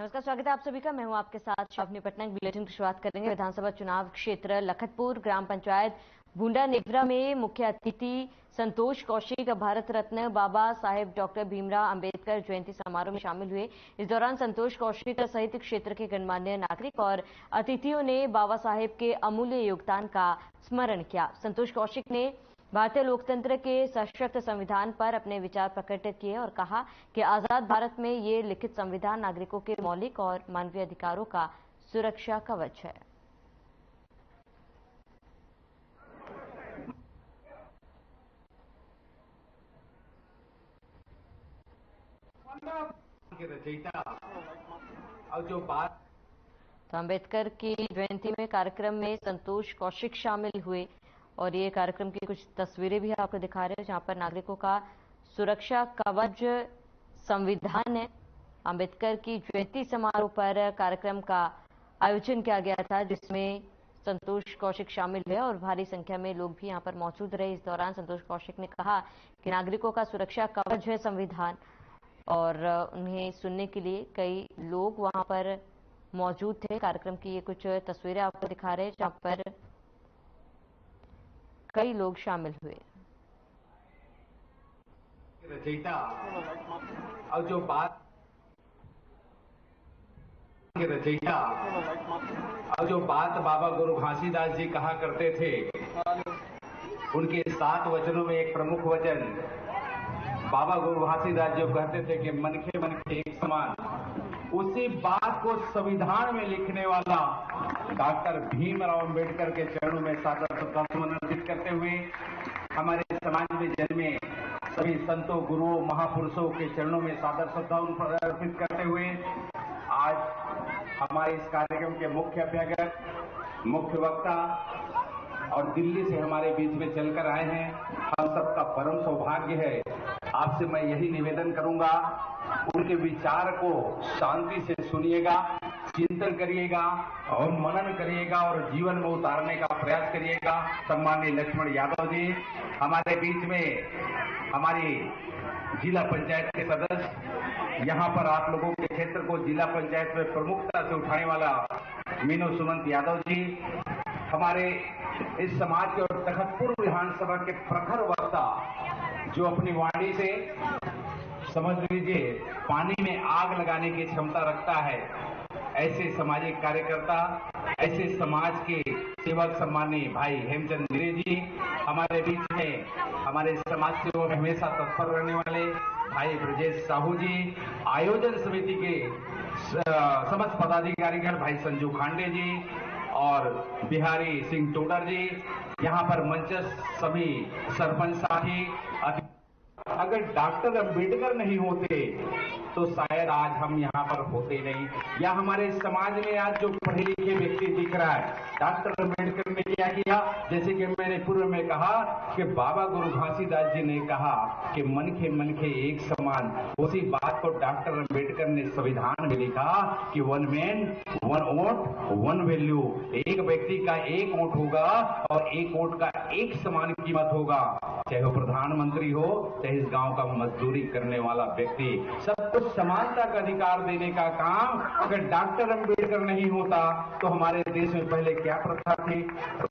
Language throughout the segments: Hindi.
नमस्कार, स्वागत है आप सभी का। मैं हूं आपके साथ शावनी पटनायक। बुलेटिन की शुरुआत करेंगे विधानसभा चुनाव क्षेत्र लखतपुर ग्राम पंचायत भूंडा नेवरा में मुख्य अतिथि संतोष कौशिक भारत रत्न बाबा साहेब डॉक्टर भीमराव अंबेडकर जयंती समारोह में शामिल हुए। इस दौरान संतोष कौशिक सहित क्षेत्र के गणमान्य नागरिक और अतिथियों ने बाबा साहेब के अमूल्य योगदान का स्मरण किया। संतोष कौशिक ने भारतीय लोकतंत्र के सशक्त संविधान पर अपने विचार प्रकट किए और कहा कि आजाद भारत में ये लिखित संविधान नागरिकों के मौलिक और मानवीय अधिकारों का सुरक्षा कवच है। तो अंबेडकर की जयंती में कार्यक्रम में संतोष कौशिक शामिल हुए और ये कार्यक्रम की कुछ तस्वीरें भी आपको दिखा रहे हैं जहां पर नागरिकों का सुरक्षा कवच संविधान है। अंबेडकर की जयंती समारोह पर कार्यक्रम का आयोजन किया गया था जिसमें संतोष कौशिक शामिल हुए और भारी संख्या में लोग भी यहां पर मौजूद रहे। इस दौरान संतोष कौशिक ने कहा कि नागरिकों का सुरक्षा कवच है संविधान और उन्हें सुनने के लिए कई लोग वहां पर मौजूद थे। कार्यक्रम की ये कुछ तस्वीरें आपको दिखा रहे हैं जहां पर कई लोग शामिल हुए। रचयिता और जो बात के रचयिता और जो बात बाबा गुरु घासीदास जी कहा करते थे, उनके 7 वचनों में एक प्रमुख वचन बाबा गुरु घासीदास जो कहते थे कि मनखे मनखे एक समान, उसी बात को संविधान में लिखने वाला डॉक्टर भीमराव अंबेडकर के चरणों में सादर श्रद्धासुमन अर्पित करते हुए हमारे समाज में जन्मे सभी संतों गुरुओं महापुरुषों के चरणों में सादर श्रद्धा अर्पित करते हुए आज हमारे इस कार्यक्रम के मुख्य अभ्यागत मुख्य वक्ता और दिल्ली से हमारे बीच में चलकर आए हैं। हम सबका परम सौभाग्य है। आपसे मैं यही निवेदन करूंगा, उनके विचार को शांति से सुनिएगा, चिंतन करिएगा और मनन करिएगा और जीवन में उतारने का प्रयास करिएगा। सम्माननीय लक्ष्मण यादव जी हमारे बीच में, हमारी जिला पंचायत के सदस्य, यहाँ पर आप लोगों के क्षेत्र को जिला पंचायत में प्रमुखता से उठाने वाला मीनू सुमंत यादव जी, हमारे इस समाज के और तखतपुर विधानसभा के प्रखर वक्ता जो अपनी वाणी से समझ लीजिए पानी में आग लगाने की क्षमता रखता है, ऐसे सामाजिक कार्यकर्ता, ऐसे समाज के सेवक सम्माननीय भाई हेमचंद गिरे जी हमारे बीच में, हमारे समाज सेवा में हमेशा तत्पर रहने वाले भाई ब्रजेश साहू जी, आयोजन समिति के समस्त पदाधिकारीगण भाई संजू खांडे जी और बिहारी सिंह टोडर जी, यहाँ पर मंचस्थ सभी सरपंच साथी। अगर डॉक्टर अंबेडकर नहीं होते तो शायद आज हम यहाँ पर होते नहीं, या हमारे समाज में आज जो पढ़े लिखे व्यक्ति दिख रहा है, डॉक्टर अंबेडकर ने क्या किया, जैसे कि मैंने पूर्व में कहा कि बाबा गुरु घासीदास जी ने कहा कि मनखे मनखे एक समान, उसी बात को डॉक्टर अंबेडकर ने संविधान में लिखा कि 1 मैन 1 वोट 1 वैल्यू, एक व्यक्ति का 1 वोट होगा और 1 वोट का एक समान कीमत होगा, चाहे वो प्रधानमंत्री हो चाहे इस गांव का मजदूरी करने वाला व्यक्ति, सबको समानता का अधिकार देने का काम अगर डॉक्टर अंबेडकर नहीं होता तो हमारे देश में पहले क्या प्रथा थी,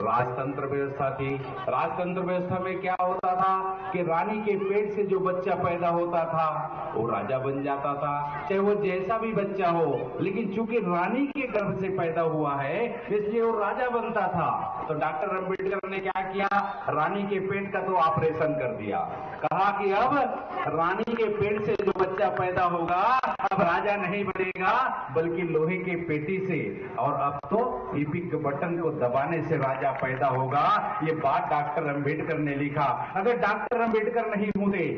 राजतंत्र व्यवस्था थी। राजतंत्र व्यवस्था में क्या होता था कि रानी के पेट से जो बच्चा पैदा होता था वो राजा बन जाता था, चाहे वो जैसा भी बच्चा हो, लेकिन चूंकि रानी के गर्भ से पैदा हुआ है इसलिए वो राजा बनता था। तो डॉक्टर अंबेडकर ने क्या किया, रानी के पेट का तो ऑपरेशन कर दिया, कहा कि अब रानी के पेट से जो बच्चा पैदा होगा अब राजा नहीं बनेगा बल्कि लोहे के पेटी से, और अब तो इपिक बटन को दबाने से राजा पैदा होगा। ये बात डॉक्टर अंबेडकर ने लिखा। अगर डॉक्टर अंबेडकर नहीं होते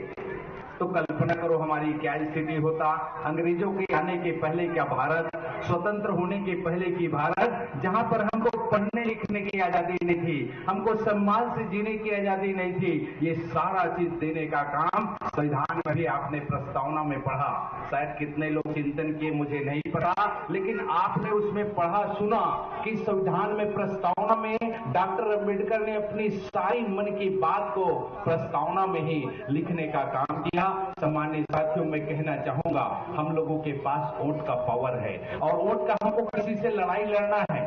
तो कल्पना करो हमारी क्या स्थिति होता। अंग्रेजों के आने के पहले क्या भारत, स्वतंत्र होने के पहले की भारत, जहां पर हम हमको पढ़ने लिखने की आजादी नहीं थी, हमको सम्मान से जीने की आजादी नहीं थी। ये सारा चीज देने का काम संविधान में भी आपने प्रस्तावना में पढ़ा। शायद कितने लोग चिंतन किए मुझे नहीं पता, लेकिन आपने उसमें पढ़ा सुना कि संविधान में प्रस्तावना में डॉक्टर अंबेडकर ने अपनी सारी मन की बात को प्रस्तावना में ही लिखने का काम किया। सम्मानित साथियों, मैं कहना चाहूंगा हम लोगों के पास वोट का पावर है और वोट का हमको किसी से लड़ाई लड़ना है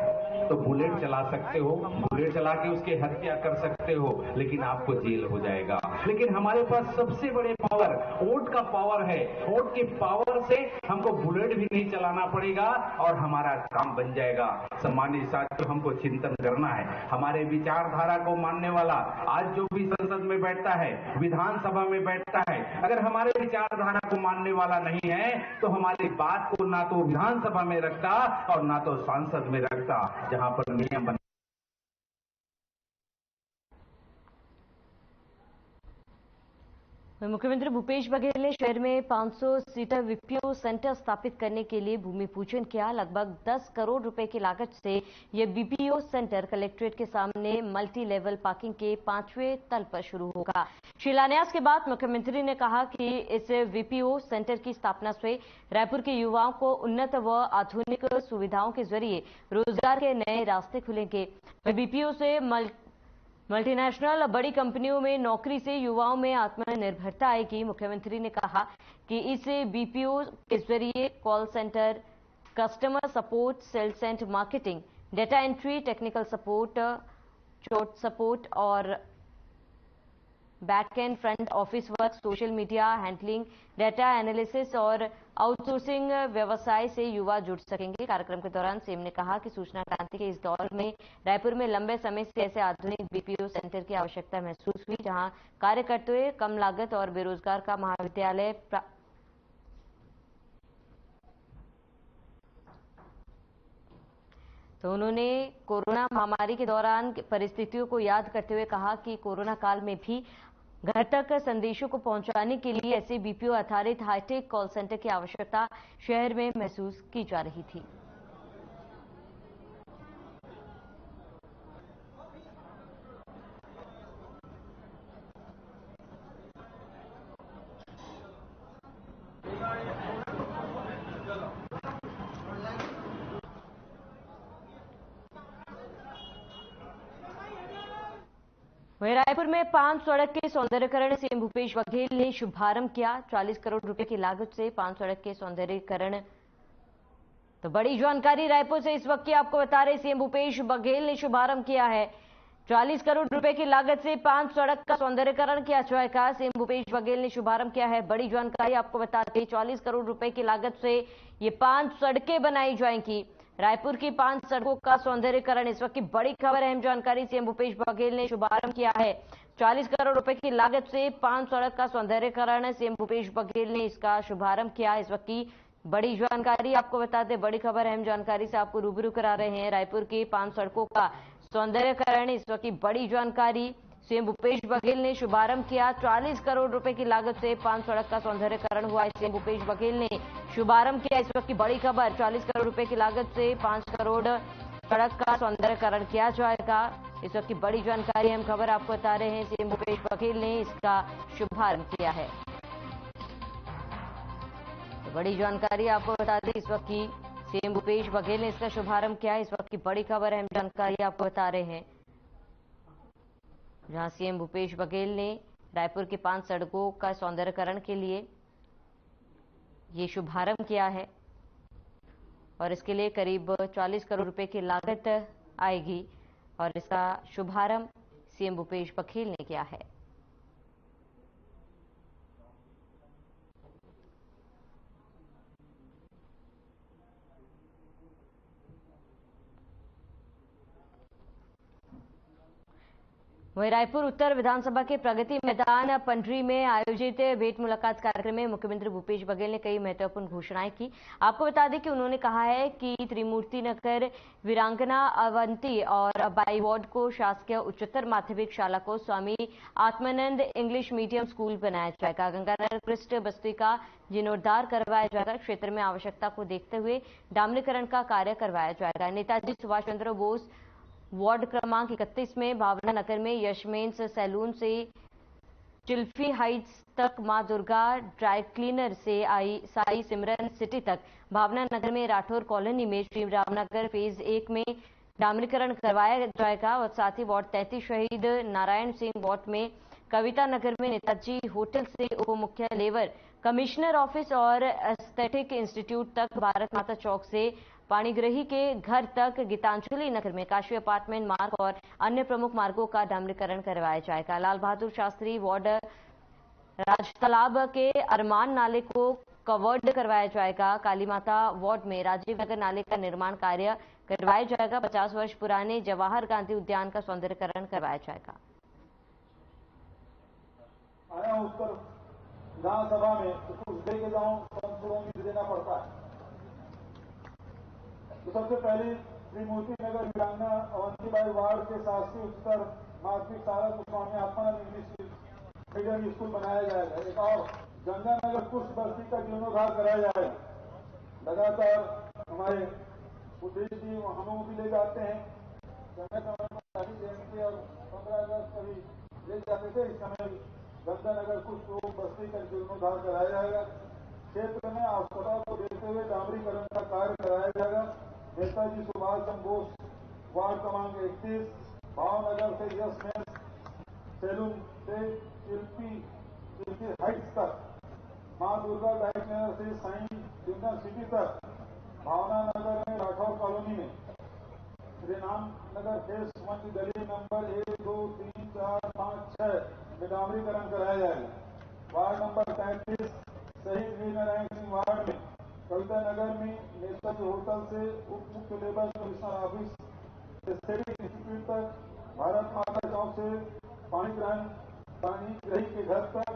तो बुलेट चला सकते हो, बुलेट चला के उसकी हत्या कर सकते हो, लेकिन आपको जेल हो जाएगा। लेकिन हमारे पास सबसे बड़े पावर वोट का पावर है। वोट के पावर से हमको बुलेट भी नहीं चलाना पड़ेगा और हमारा काम बन जाएगा। सम्मानित साथियों, हमको चिंतन करना है। हमारे विचारधारा को मानने वाला आज जो भी संसद में बैठता है, विधानसभा में बैठता है, अगर हमारे विचारधारा को मानने वाला नहीं है तो हमारी बात को ना तो विधानसभा में रखता और ना तो सांसद में रखता, जहां पर नियम बना। मुख्यमंत्री भूपेश बघेल ने शहर में 500 सीटर वीपीओ सेंटर स्थापित करने के लिए भूमि पूजन किया। लगभग 10 करोड़ रुपए की लागत से यह वीपीओ सेंटर कलेक्ट्रेट के सामने मल्टी लेवल पार्किंग के 5वें तल पर शुरू होगा। शिलान्यास के बाद मुख्यमंत्री ने कहा कि इस वीपीओ सेंटर की स्थापना से रायपुर के युवाओं को उन्नत व आधुनिक सुविधाओं के जरिए रोजगार के नए रास्ते खुलेंगे। वीपीओ से मल्टीनेशनल बड़ी कंपनियों में नौकरी से युवाओं में आत्मनिर्भरता आएगी। मुख्यमंत्री ने कहा कि इस बीपीओ के जरिए call centre, customer support, sales and marketing, data entry, technical support, chat support और back end front office work, social media handling, data analysis और आउटसोर्सिंग व्यवसाय से युवा जुड़ सकेंगे। कार्यक्रम के दौरान सीएम ने कहा कि सूचना क्रांति के इस दौर में रायपुर में लंबे समय से ऐसे आधुनिक बीपीओ सेंटर की आवश्यकता महसूस हुई, जहां कार्य करते हुए कम लागत और बेरोजगार का महाविद्यालय तो उन्होंने कोरोना महामारी के दौरान परिस्थितियों को याद करते हुए कहा कि कोरोना काल में भी घर तक संदेशों को पहुंचाने के लिए ऐसे बीपीओ आधारित हाईटेक कॉल सेंटर की आवश्यकता शहर में महसूस की जा रही थी। वहीं रायपुर में 5 सड़क के सौंदर्यीकरण सीएम भूपेश बघेल ने शुभारंभ किया। 40 करोड़ रुपए की लागत से 5 सड़क के सौंदर्यीकरण। तो बड़ी जानकारी रायपुर से इस वक्त की आपको बता रहे सीएम भूपेश बघेल ने शुभारंभ किया है। 40 करोड़ रुपए की लागत से 5 सड़क का सौंदर्यीकरण किया जाएगा। सीएम भूपेश बघेल ने शुभारंभ किया है। बड़ी जानकारी आपको बताते 40 करोड़ रुपए की लागत से ये 5 सड़कें बनाई जाएंगी। रायपुर की 5 सड़कों का सौंदर्यीकरण इस वक्त की बड़ी खबर, अहम जानकारी सीएम भूपेश बघेल ने शुभारंभ किया है। 40 करोड़ रुपए की लागत से 5 सड़क का सौंदर्यीकरण सीएम भूपेश बघेल ने इसका शुभारंभ किया। इस वक्त की बड़ी जानकारी आपको बता दें, बड़ी खबर, अहम जानकारी से आपको रूबरू करा रहे हैं। रायपुर की 5 सड़कों का सौंदर्यीकरण इस वक्त की बड़ी जानकारी सीएम भूपेश बघेल ने शुभारंभ किया। 40 करोड़ रुपए की लागत से 5 सड़क का सौंदर्यीकरण हुआ है। सीएम भूपेश बघेल ने शुभारंभ किया। इस वक्त की बड़ी खबर, 40 करोड़ रुपए की लागत से 5 करोड़ सड़क का सौंदर्यीकरण किया जाएगा। इस वक्त की बड़ी जानकारी, हम खबर आपको बता रहे हैं, सीएम भूपेश बघेल ने इसका शुभारंभ किया है। तो बड़ी जानकारी आपको बता दें, इस वक्त की सीएम भूपेश बघेल ने इसका शुभारंभ किया। इस वक्त की बड़ी खबर, अहम जानकारी आपको बता रहे हैं, जहां सीएम भूपेश बघेल ने रायपुर की 5 सड़कों का सौंदर्यीकरण के लिए ये शुभारंभ किया है और इसके लिए करीब 40 करोड़ रुपए की लागत आएगी और इसका शुभारंभ सीएम भूपेश बघेल ने किया है। वहीं रायपुर उत्तर विधानसभा के प्रगति मैदान पंडरी में आयोजित भेंट मुलाकात कार्यक्रम में मुख्यमंत्री भूपेश बघेल ने कई महत्वपूर्ण घोषणाएं की। आपको बता दें कि उन्होंने कहा है कि त्रिमूर्ति नगर वीरांगना अवंती और बाई वार्ड को शासकीय उच्चतर माध्यमिक शाला को Swami Atmanand English medium school बनाया जाएगा। गंगानगर कृष्ट बस्ती का जीर्णोद्धार करवाया जाएगा। क्षेत्र में आवश्यकता को देखते हुए डामरीकरण का कार्य करवाया जाएगा। नेताजी सुभाष चंद्र बोस वार्ड क्रमांक 31 में भावना नगर में यशमेंस सैलून से चिल्फी हाइट्स तक मां दुर्गा ड्राई क्लीनर से आई साई सिमरन सिटी तक, भावना नगर में राठौर कॉलोनी में श्री रामनगर फेज 1 में डामरीकरण करवाया जाएगा और साथ ही वार्ड 33 शहीद नारायण सिंह वार्ड में कविता नगर में नेताजी होटल से उप मुख्य लेबर कमिश्नर ऑफिस और एस्थेटिक इंस्टीट्यूट तक, भारत माता चौक से पाणिग्रही के घर तक, गीतांजलि नगर में काशी अपार्टमेंट मार्ग और अन्य प्रमुख मार्गों का डामरीकरण करवाया जाएगा। लाल बहादुर शास्त्री वार्ड राजतालाब के अरमान नाले को कवर्ड करवाया जाएगा। काली माता वार्ड में राजीव नगर नाले का निर्माण कार्य करवाया जाएगा। 50 वर्ष पुराने जवाहर गांधी उद्यान का सौंदर्यीकरण करवाया जाएगा। आया उस पर विधानसभा में कुछ दे के जाऊं, संसदों में देना पड़ता है। तो सबसे पहले त्रिमूर्ति नगर वीरांगना अवंतीबाई वार्ड के शासकीय उच्चतर माध्यमिक शाला को Swami Atmanand English medium school बनाया जाएगा। एक और गंगानगर कुछ बस्ती का जीर्णोद्धार कराया जाएगा। लगातार हमारे उद्देश्य जी हमें भी ले जाते हैं। गांधी जयंती और 15 अगस्त कभी ले जाते थे। इस समय गंगानगर कुछ बस्ती का जीर्णोद्धार कराया जाएगा। क्षेत्र में अस्पताल को देखते हुए डामरीकरण का कार्य कराया जाएगा। नेताजी सुभाष चंद्र बोस वार्ड क्रमांक 31 भावनगर से यशमेंस सैलून से चिल्फी हाइट्स तक, मां दुर्गा ड्राई क्लीनर से साई सिमरन सिटी तक, भावना नगर में राठौर कॉलोनी में श्रीराम नगर फेस 1 की गली नंबर 1, 2, 3, 4, 5, 6 में डामरीकरण कराया जाएगा। वार्ड नंबर 33 शहीद वीर नारायण सिंह वार्ड में कविता नगर में नेताजी होटल से उप मुख्य labour commissioner office aesthetic institute तक, भारत माता चौक से पाणिग्रही के घर तक,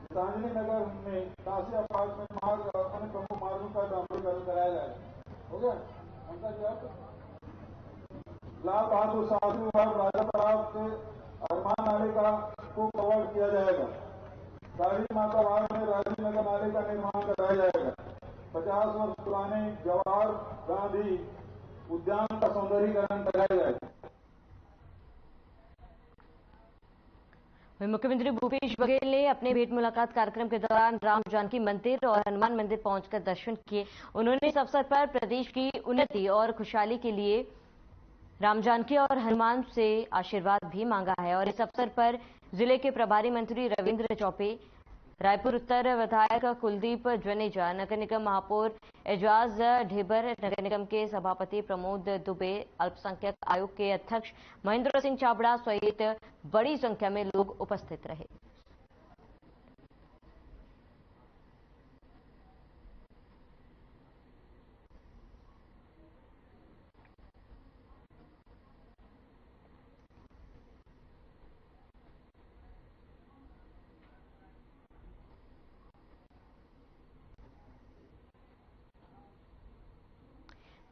गीतांजलि नगर में काशी अपार्टमेंट मार्ग और अन्य प्रमुख मार्गों का डामरीकरण कराया जाएगा। हो गया उनका जवाब। लाल बहादुर शास्त्री वार्ड राजा तालाब से अरमान नाले का को कवर किया जाएगा। काली माता वार्ड में राजीव नगर नाले का निर्माण कराया जाएगा। 50 वर्ष पुराने जवाहर गांधी उद्यान का सौंदर्यीकरण कराया जाएगा। मुख्यमंत्री भूपेश बघेल ने अपने भेंट मुलाकात कार्यक्रम के दौरान राम जानकी मंदिर और हनुमान मंदिर पहुंचकर दर्शन किए। उन्होंने इस अवसर पर प्रदेश की उन्नति और खुशहाली के लिए राम जानकी और हनुमान से आशीर्वाद भी मांगा है। और इस अवसर पर जिले के प्रभारी मंत्री रविंद्र चौबे, रायपुर उत्तर विधायक कुलदीप जनेजा, नगर निगम महापौर एजाज ढेबर, नगर निगम के सभापति प्रमोद दुबे, अल्पसंख्यक आयोग के अध्यक्ष महेंद्र सिंह चावड़ा सहित बड़ी संख्या में लोग उपस्थित रहे।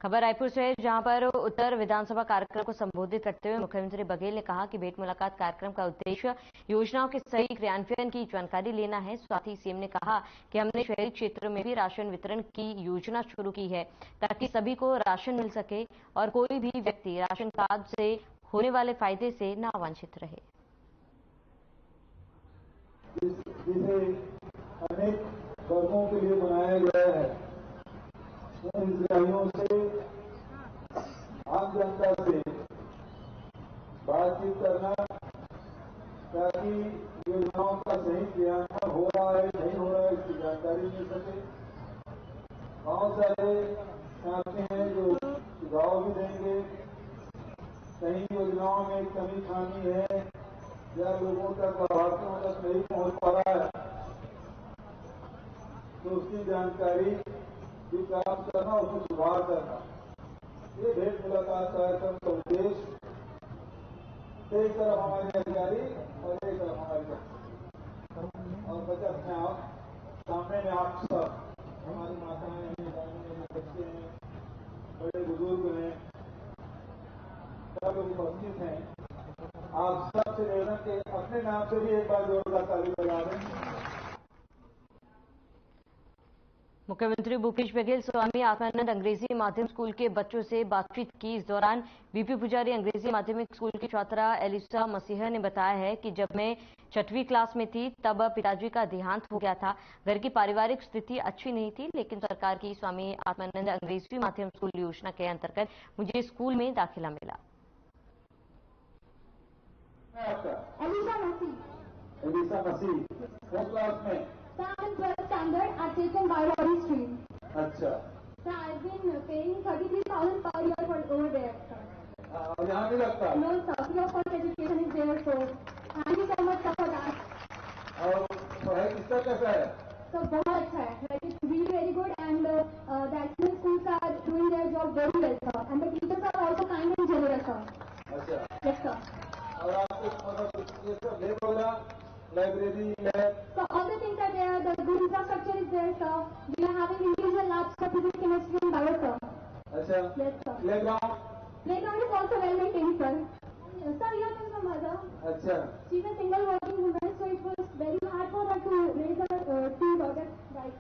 खबर रायपुर से है, जहां पर उत्तर विधानसभा कार्यक्रम को संबोधित करते हुए मुख्यमंत्री बघेल ने कहा कि भेंट मुलाकात कार्यक्रम का उद्देश्य योजनाओं के सही क्रियान्वयन की जानकारी लेना है। साथ ही सीएम ने कहा कि हमने शहरी क्षेत्र में भी राशन वितरण की योजना शुरू की है ताकि सभी को राशन मिल सके और कोई भी व्यक्ति राशन कार्ड से होने वाले फायदे से न वंचित रहे। अनेक वर्गों के लिए बनाया गया है, उन हितग्राहियों से आम जनता से बातचीत करना ताकि योजनाओं का सही क्रियान्वयन हो रहा है नहीं हो रहा है इसकी जानकारी मिल सके। बहुत सारे साथी हैं जो सुझाव भी देंगे, कहीं योजनाओं में कमी खामी है या लोगों तक लाभार्थियों तक नहीं पहुंच पा रहा है तो उसकी जानकारी भी प्राप्त करना, उसमें सुधार करना, ये भेंट मुलाकात कार्यक्रम का उद्देश्य। एक तरफ हमारे अधिकारी और एक तरफ हमारी जनता और बच्चे अपने आप सामने में आप सब, हमारी माताएं हैं, बच्चे हैं, बड़े बुजुर्ग हैं, सब लोग उपस्थित हैं। आप सबसे निवेदन के अपने नाम से भी एक बार जोरदार ताली बजा दें। मुख्यमंत्री भूपेश बघेल स्वामी आत्मानंद अंग्रेजी माध्यम स्कूल के बच्चों से बातचीत की। इस दौरान बीपी पुजारी अंग्रेजी माध्यमिक स्कूल की छात्रा एलिसा मसीह ने बताया है कि जब मैं 6वीं क्लास में थी तब पिताजी का देहांत हो गया था। घर की पारिवारिक स्थिति अच्छी नहीं थी, लेकिन सरकार की स्वामी आत्मानंद अंग्रेजी माध्यम स्कूल योजना के अंतर्गत मुझे स्कूल में दाखिला मिला। एलिसा मसीह कौन क्लास में? Standard are taken by Rory Stream. अच्छा। So I've been paying 33,000 per year for over there. और यहाँ नहीं लगता? No, sir. Free of cost education is there, so thank you so much for that. और पढ़ाई किसका कैसा है? So बहुत अच्छा है. Like it's really very good, and the external schools are doing their job very well, sir. And the teachers are also kind and generous, sir. अच्छा। Yes, sir. और आपको मतलब ये सब लैब वगैरह, library, lab. So all the things are there. The good infrastructure is there, sir. We are having individual labs for physics, chemistry, and bio, sir. अच्छा। Yes, sir. Playground. Playground is also well maintained, sir. Sir, here comes my mother. अच्छा। She's a single working woman, so it was very hard for her to raise her two daughters. Like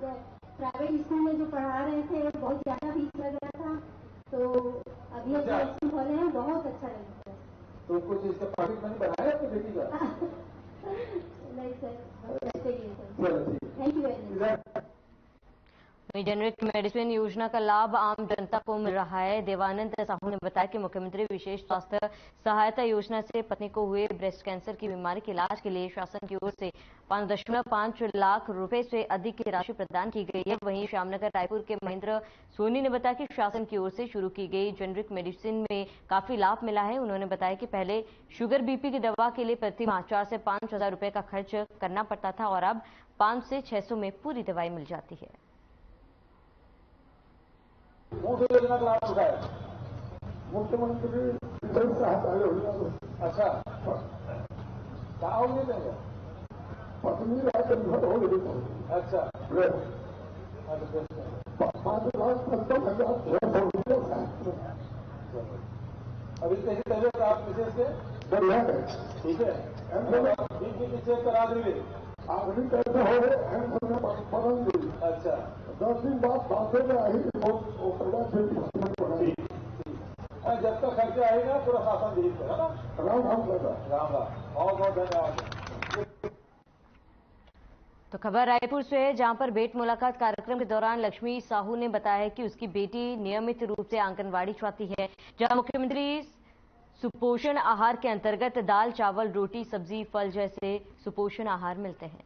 private school में जो पढ़ा रहे थे बहुत ज्यादा फीस लग रहा था, तो अभी अच्छा। स्कूल खोले हैं, बहुत अच्छा लगा। तो कुछ इसका पॉकेट मनी बनाया अपनी बेटी का? नहीं सर, बस ऐसे ही है सर। चलो ठीक। Thank you very much. वहीं जेनेरिक मेडिसिन योजना का लाभ आम जनता को मिल रहा है। देवानंद साहू ने बताया कि मुख्यमंत्री विशेष स्वास्थ्य सहायता योजना से पत्नी को हुए ब्रेस्ट कैंसर की बीमारी के इलाज के लिए शासन की ओर से 5.5 लाख रुपए से अधिक की राशि प्रदान की गई है। वहीं श्यामनगर रायपुर के महेंद्र सोनी ने बताया कि शासन की ओर से शुरू की गई जेनेरिक मेडिसिन में काफी लाभ मिला है। उन्होंने बताया कि पहले शुगर बीपी की दवा के लिए प्रति माह 4 से 5 हजार रुपए का खर्च करना पड़ता था और अब 5 से 600 में पूरी दवाई मिल जाती है। योजना का लाभ उठाया मुख्यमंत्री विशेष सहायता योजना। अच्छा। क्या हो गया? पत्नी रात हो गई। अच्छा। 5,55,600 अभी कैसी तबियत आप विशेष से? बढ़िया है। ठीक है। बीपी चेक करा देंगे। आखिरी कैसे हो रहे बदल दी। अच्छा। 10 दिन बाद बातें में आई जब तक खर्चे आएगा पूरा शासन देख है ना। राम राम राम राम। बहुत बहुत धन्यवाद। तो खबर रायपुर से है, जहां पर भेंट मुलाकात कार्यक्रम के दौरान लक्ष्मी साहू ने बताया कि उसकी बेटी नियमित रूप से आंगनबाड़ी जाती है, जहां मुख्यमंत्री सुपोषण आहार के अंतर्गत दाल, चावल, रोटी, सब्जी, फल जैसे सुपोषण आहार मिलते हैं।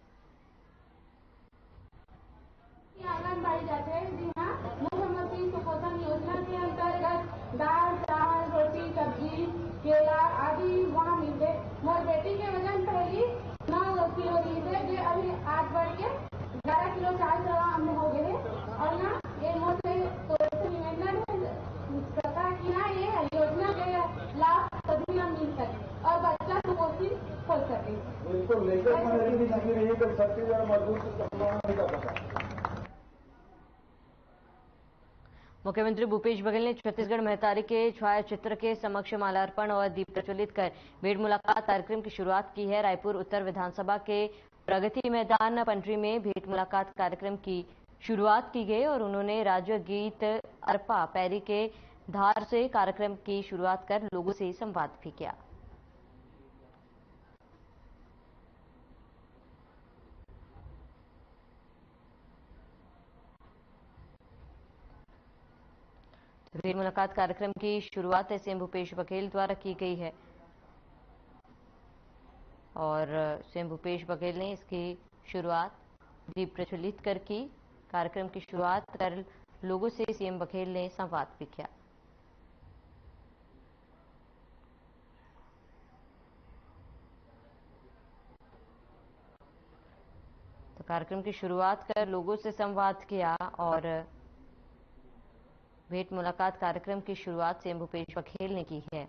आंगनबाड़ी जाते हैं। जी हाँ, मुख्यमंत्री सुपोषण योजना के अंतर्गत दाल, चावल, रोटी, सब्जी, केला आदि वहाँ मिलते। मोर बेटी के वजन पहली 9 किलो थे, जो अभी 8 बढ़ के 11 किलो 4 ग्राम हो गए। और ना ये मोर से निवेदन सरकार की ना ये योजना के लाभ सभी ना मिल सके और बच्चा सुपोषित हो सके। बिल्कुल लेकर नहीं रही तो छत्तीसगढ़ मजबूत। मुख्यमंत्री भूपेश बघेल ने छत्तीसगढ़ महतारी के छायाचित्र के समक्ष माल्यार्पण और दीप प्रज्वलित कर भेंट मुलाकात कार्यक्रम की शुरुआत की है। रायपुर उत्तर विधानसभा के प्रगति मैदान पंडरी में भेंट मुलाकात कार्यक्रम की शुरुआत की गई और उन्होंने राज्य गीत अरपा पैरी के धार से कार्यक्रम की शुरुआत कर लोगों से संवाद भी किया। भेंट मुलाकात कार्यक्रम की शुरुआत सीएम भूपेश बघेल द्वारा की गई है और सीएम भूपेश बघेल ने इसकी शुरुआत दीप प्रज्वलित कर की। कार्यक्रम की शुरुआत कर लोगों से सीएम बघेल ने संवाद भी किया। तो कार्यक्रम की शुरुआत कर लोगों से संवाद किया और भेंट मुलाकात कार्यक्रम की शुरुआत सीएम भूपेश बघेल ने की है।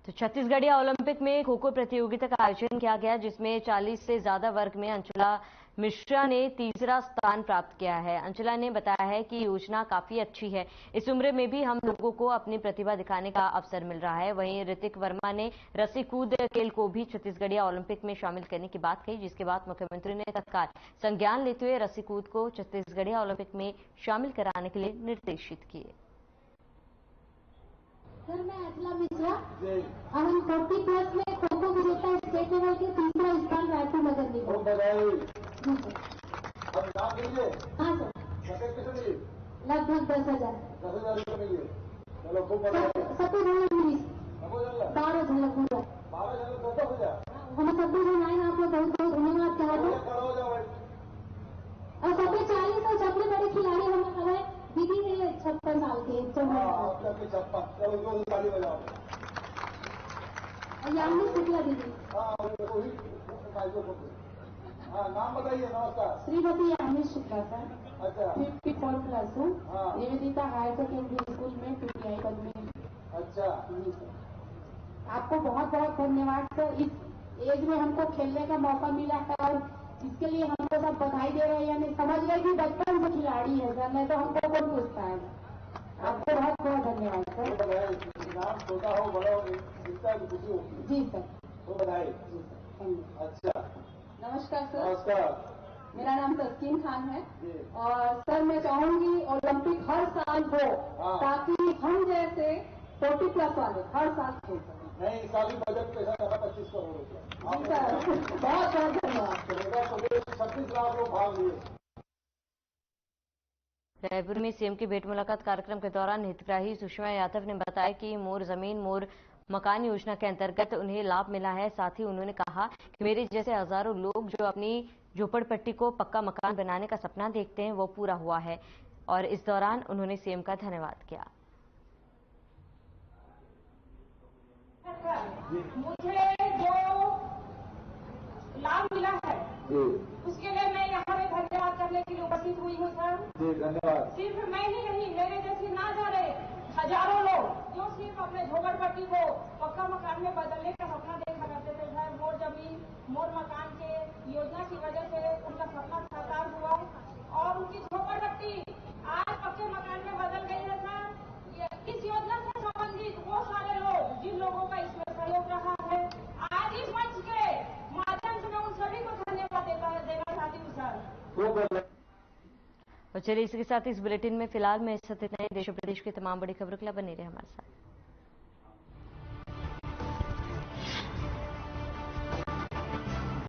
तो छत्तीसगढ़िया ओलंपिक में खो खो प्रतियोगिता का आयोजन किया गया, जिसमें 40 से ज्यादा वर्ग में अंचला मिश्रा ने तीसरा स्थान प्राप्त किया है। अंचला ने बताया है कि योजना काफी अच्छी है, इस उम्र में भी हम लोगों को अपनी प्रतिभा दिखाने का अवसर मिल रहा है। वहीं ऋतिक वर्मा ने रस्सी कूद खेल को भी छत्तीसगढ़िया ओलंपिक में शामिल करने की बात कही, जिसके बाद मुख्यमंत्री ने तत्काल संज्ञान लेते हुए रस्सी कूद को छत्तीसगढ़िया ओलंपिक में शामिल कराने के लिए निर्देशित किए। सर, मैं अंचला मिश्रा, हम 40 प्लस में खो खो विजेता स्टेट लेवल के तीसरा स्थान रायपुर नगर निगम। हाँ सर, लगभग 10,000। 10,000 रुपये मिलिए। चलो खूब बधाई। सब मिली 12 झलक पूरा 12,000 हम सब आए, आपको बहुत बहुत धन्यवाद कहा और सबके 40 और सबसे बड़े खिलाड़ी हम हमारे दीदी है 56 साल के 56 ताली बजाओ। यानी शुक्ला दीदी। हाँ, नाम बताइए। नमस्कार। श्रीमती यानी शुक्ला सर। अच्छा। 54 प्लस हूँ। हाँ। निवेदिता हायर सेकेंडरी स्कूल में पीटीआई पद में। अच्छा जी सर, आपको बहुत बहुत धन्यवाद सर। इस एज में हमको खेलने का मौका मिला है और इसके लिए हमको सब बधाई दे रहे हैं, यानी समझ गए कि बचपन से खिलाड़ी है सर, नहीं तो हमको कौन पूछता है। आपको बहुत बहुत धन्यवाद सर। नाम छोटा हो बड़ा हो इसका खुशी होगी। जी सर, तो बधाई। जी सर, धन्यवाद। अच्छा, नमस्कार सर। नमस्कार। मेरा नाम तस्कीन खान है जी। और सर मैं चाहूंगी ओलंपिक हर साल हो, ताकि हम जैसे 40 प्लस वाले हर साल खेल सकें। नहीं, इस साल बजट पैसा लगा 25 करोड़ रुपया। जी सर, बहुत बहुत धन्यवाद। 26 लाख लोग भाग लिए। रायपुर में सीएम की भेंट मुलाकात कार्यक्रम के दौरान हितग्राही सुषमा यादव ने बताया कि मोर जमीन मोर मकान योजना के अंतर्गत उन्हें लाभ मिला है। साथ ही उन्होंने कहा कि मेरे जैसे हजारों लोग जो अपनी झोपड़पट्टी को पक्का मकान बनाने का सपना देखते हैं वो पूरा हुआ है। और इस दौरान उन्होंने सीएम का धन्यवाद किया। मुझे जो लाभ मिला है उसके लिए मैं यहाँ पे धन्यवाद करने के लिए उपस्थित हुई हूँ सर। जी धन्यवाद। सिर्फ मैं ही नहीं, मेरे जैसे ना जाने हजारों लोग जो सिर्फ अपने झोपड़पट्टी को पक्का मकान में बदलने का सपना देखा करते थे सर, मोर जमीन मोर मकान के योजना की वजह से उनका सपना साकार हुआ और उनकी झोपड़पट्टी आज पक्के मकान में बदल गई है सर। इस योजना से संबंधित वो सारे लोग जिन लोगों का इसमें सहयोग रहा है, आज इस मंच के माध्यम से मैं उन सभी को धन्यवाद देना चाहती हूँ सर। और चलिए इसके साथ इस बुलेटिन में फिलहाल मैं इस देश और प्रदेश की तमाम बड़ी खबरों के लिए बने रहे हमारे साथ।